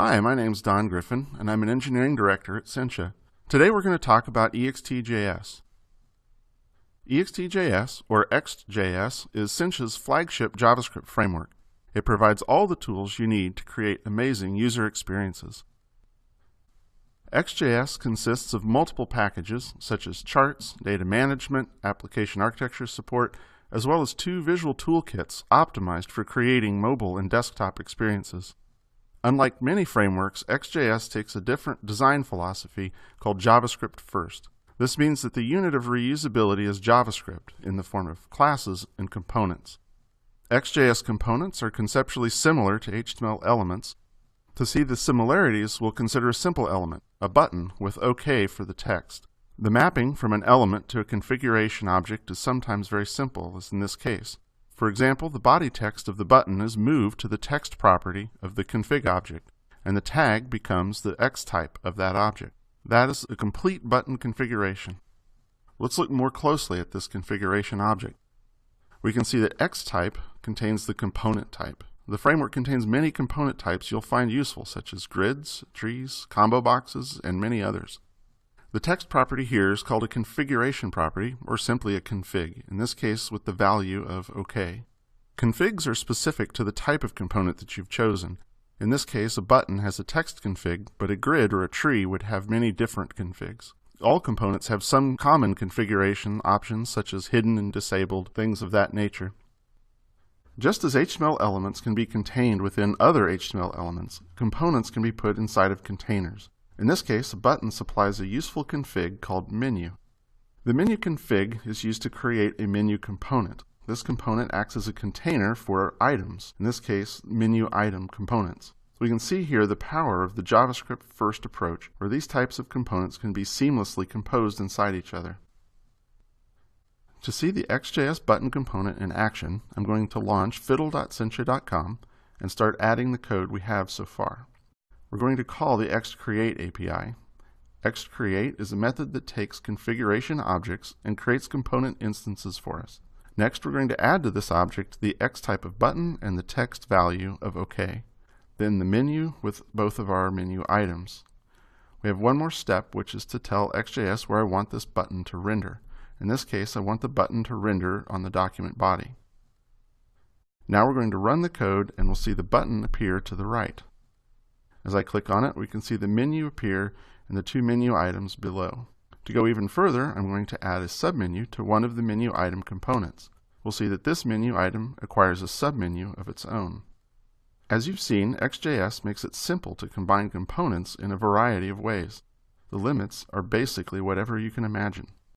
Hi, my name's Don Griffin, and I'm an engineering director at Cincha. Today we're going to talk about Ext JS. Ext JS, or Ext JS, is Cincha's flagship JavaScript framework. It provides all the tools you need to create amazing user experiences. Ext JS consists of multiple packages, such as charts, data management, application architecture support, as well as 2 visual toolkits optimized for creating mobile and desktop experiences. Unlike many frameworks, Ext JS takes a different design philosophy called JavaScript first. This means that the unit of reusability is JavaScript in the form of classes and components. Ext JS components are conceptually similar to HTML elements. To see the similarities, we'll consider a simple element, a button with OK for the text. The mapping from an element to a configuration object is sometimes very simple, as in this case. For example, the body text of the button is moved to the text property of the config object, and the tag becomes the X type of that object. That is a complete button configuration. Let's look more closely at this configuration object. We can see that X type contains the component type. The framework contains many component types you'll find useful, such as grids, trees, combo boxes, and many others. The text property here is called a configuration property, or simply a config, in this case with the value of OK. Configs are specific to the type of component that you've chosen. In this case, a button has a text config, but a grid or a tree would have many different configs. All components have some common configuration options, such as hidden and disabled, things of that nature. Just as HTML elements can be contained within other HTML elements, components can be put inside of containers. In this case, a button supplies a useful config called menu. The menu config is used to create a menu component. This component acts as a container for items, in this case, menu item components. We can see here the power of the JavaScript first approach, where these types of components can be seamlessly composed inside each other. To see the Ext.js button component in action, I'm going to launch fiddle.cincha.com and start adding the code we have so far. We're going to call the Ext Create API. Ext Create is a method that takes configuration objects and creates component instances for us. Next, we're going to add to this object the X type of button and the text value of OK. Then the menu with both of our menu items. We have one more step, which is to tell Ext.js where I want this button to render. In this case, I want the button to render on the document body. Now we're going to run the code and we'll see the button appear to the right. As I click on it, we can see the menu appear and the 2 menu items below. To go even further, I'm going to add a submenu to one of the menu item components. We'll see that this menu item acquires a submenu of its own. As you've seen, Ext.js makes it simple to combine components in a variety of ways. The limits are basically whatever you can imagine.